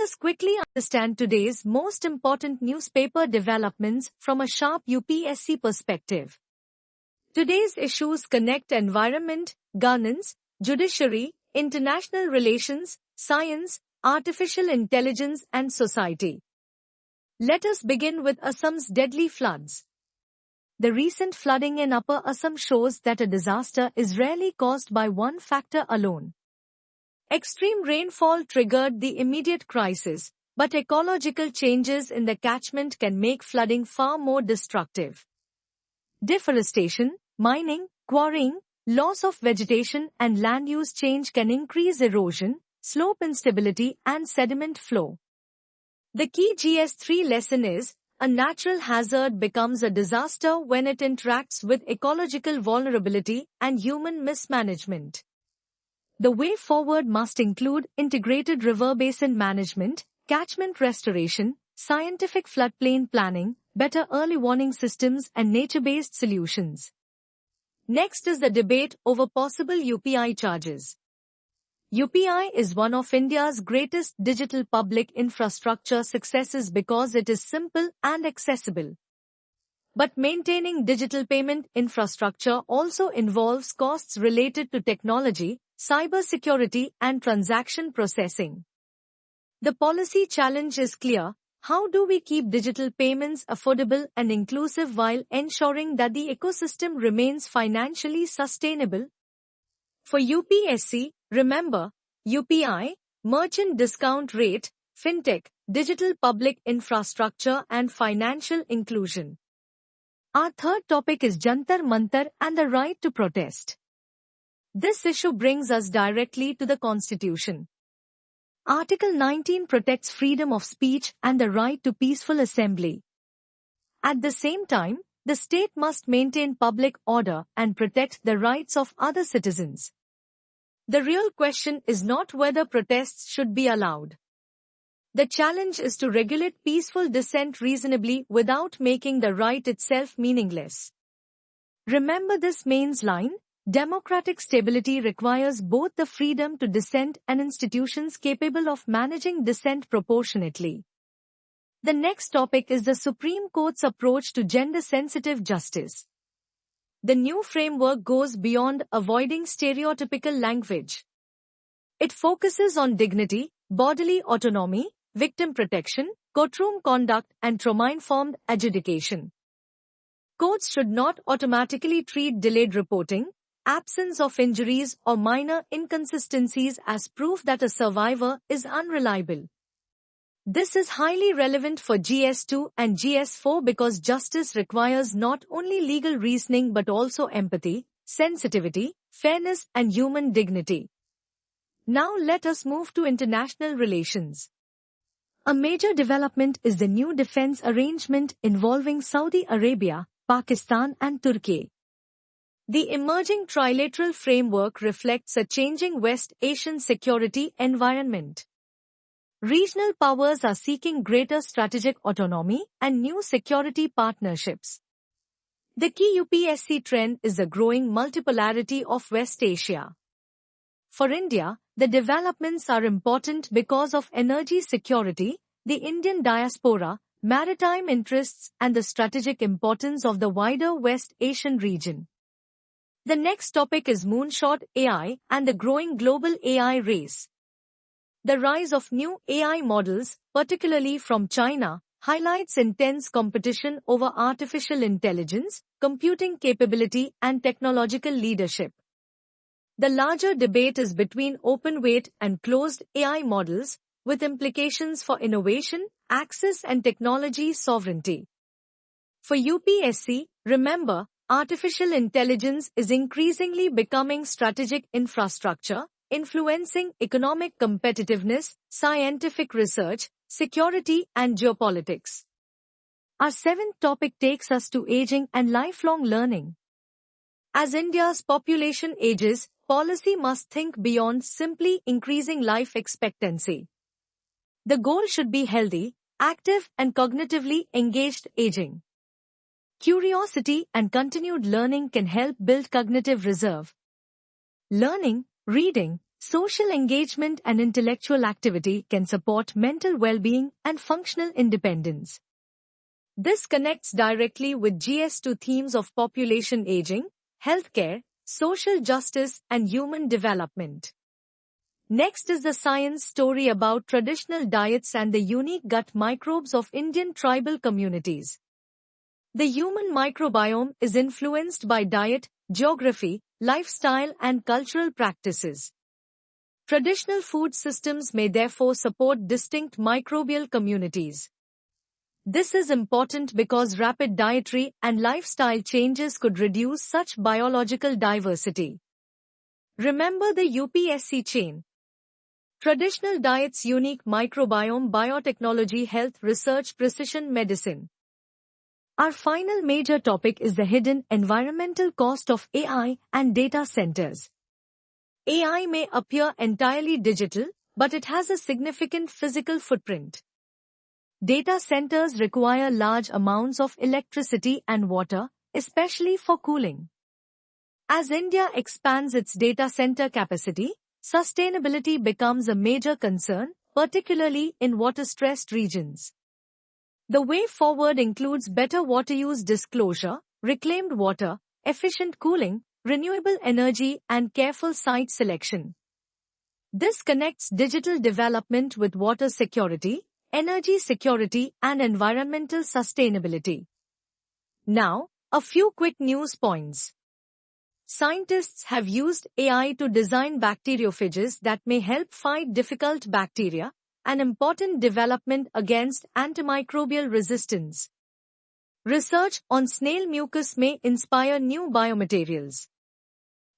us quickly understand today's most important newspaper developments from a sharp UPSC perspective. Today's issues connect environment, governance, judiciary, international relations, science, artificial intelligence and society. Let us begin with Assam's deadly floods. The recent flooding in Upper Assam shows that a disaster is rarely caused by one factor alone. Extreme rainfall triggered the immediate crisis, but ecological changes in the catchment can make flooding far more destructive. Deforestation, mining, quarrying, loss of vegetation and land use change can increase erosion, slope instability and sediment flow. The key GS3 lesson is, a natural hazard becomes a disaster when it interacts with ecological vulnerability and human mismanagement. The way forward must include integrated river basin management, catchment restoration, scientific floodplain planning, better early warning systems and nature-based solutions. Next is the debate over possible UPI charges. UPI is one of India's greatest digital public infrastructure successes because it is simple and accessible. But maintaining digital payment infrastructure also involves costs related to technology, cybersecurity and transaction processing. The policy challenge is clear. How do we keep digital payments affordable and inclusive while ensuring that the ecosystem remains financially sustainable? For UPSC, remember, UPI, merchant discount rate, fintech, digital public infrastructure and financial inclusion. Our third topic is Jantar Mantar and the right to protest. This issue brings us directly to the Constitution. Article 19 protects freedom of speech and the right to peaceful assembly. At the same time, the state must maintain public order and protect the rights of other citizens. The real question is not whether protests should be allowed. The challenge is to regulate peaceful dissent reasonably without making the right itself meaningless. Remember this Mains line? Democratic stability requires both the freedom to dissent and institutions capable of managing dissent proportionately. The next topic is the Supreme Court's approach to gender-sensitive justice. The new framework goes beyond avoiding stereotypical language. It focuses on dignity, bodily autonomy, victim protection, courtroom conduct, and trauma-informed adjudication. Courts should not automatically treat delayed reporting, absence of injuries, or minor inconsistencies as proof that a survivor is unreliable. This is highly relevant for GS2 and GS4 because justice requires not only legal reasoning but also empathy, sensitivity, fairness and human dignity. Now let us move to international relations. A major development is the new defense arrangement involving Saudi Arabia, Pakistan and Turkey. The emerging trilateral framework reflects a changing West Asian security environment. Regional powers are seeking greater strategic autonomy and new security partnerships. The key UPSC trend is the growing multipolarity of West Asia. For India, the developments are important because of energy security, the Indian diaspora, maritime interests, and the strategic importance of the wider West Asian region. The next topic is Moonshot AI and the growing global AI race. The rise of new AI models, particularly from China, highlights intense competition over artificial intelligence, computing capability, and technological leadership. The larger debate is between open-weight and closed AI models, with implications for innovation, access, and technology sovereignty. For UPSC, remember, artificial intelligence is increasingly becoming strategic infrastructure, influencing economic competitiveness, scientific research, security, and geopolitics. Our seventh topic takes us to aging and lifelong learning. As India's population ages, policy must think beyond simply increasing life expectancy. The goal should be healthy, active, and cognitively engaged aging. Curiosity and continued learning can help build cognitive reserve. Learning, reading, Social engagement and intellectual activity can support mental well-being and functional independence. This connects directly with GS2 themes of population aging, healthcare, social justice, and human development. Next is the science story about traditional diets and the unique gut microbes of Indian tribal communities. The human microbiome is influenced by diet, geography, lifestyle, and cultural practices. Traditional food systems may therefore support distinct microbial communities. This is important because rapid dietary and lifestyle changes could reduce such biological diversity. Remember the UPSC chain. Traditional diets, unique microbiome, biotechnology, health research, precision medicine. Our final major topic is the hidden environmental cost of AI and data centers. AI may appear entirely digital, but it has a significant physical footprint. Data centers require large amounts of electricity and water, especially for cooling. As India expands its data center capacity, sustainability becomes a major concern, particularly in water-stressed regions. The way forward includes better water use disclosure, reclaimed water, efficient cooling, renewable energy, and careful site selection. This connects digital development with water security, energy security, and environmental sustainability. Now, a few quick news points. Scientists have used AI to design bacteriophages that may help fight difficult bacteria, an important development against antimicrobial resistance. Research on snail mucus may inspire new biomaterials.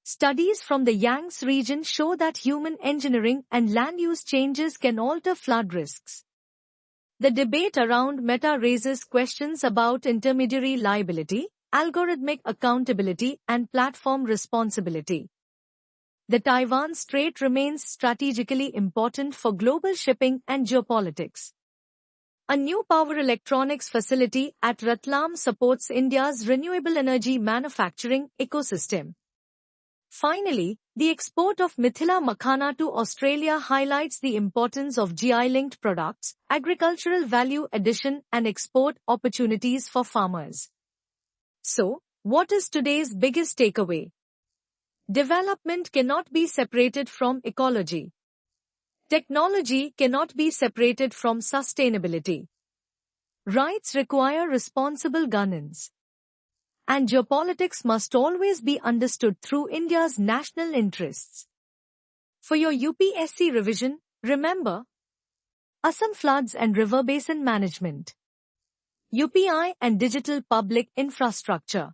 Studies from the Yangtze region show that human engineering and land use changes can alter flood risks. The debate around Meta raises questions about intermediary liability, algorithmic accountability, and platform responsibility. The Taiwan Strait remains strategically important for global shipping and geopolitics. A new power electronics facility at Ratlam supports India's renewable energy manufacturing ecosystem. Finally, the export of Mithila Makhana to Australia highlights the importance of GI-linked products, agricultural value addition, and export opportunities for farmers. So, what is today's biggest takeaway? Development cannot be separated from ecology. Technology cannot be separated from sustainability. Rights require responsible governance. And geopolitics must always be understood through India's national interests. For your UPSC revision, remember Assam floods and river basin management, UPI and digital public infrastructure,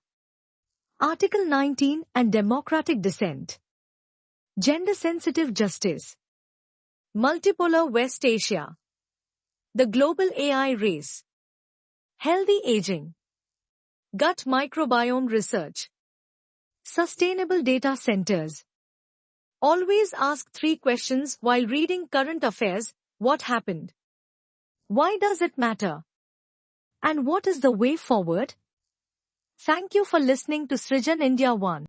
Article 19 and democratic dissent, gender-sensitive justice, multipolar West Asia, the global AI race, healthy aging, gut microbiome research, sustainable data centers. Always ask 3 questions while reading current affairs: what happened? Why does it matter? And what is the way forward? Thank you for listening to Srijan India 1.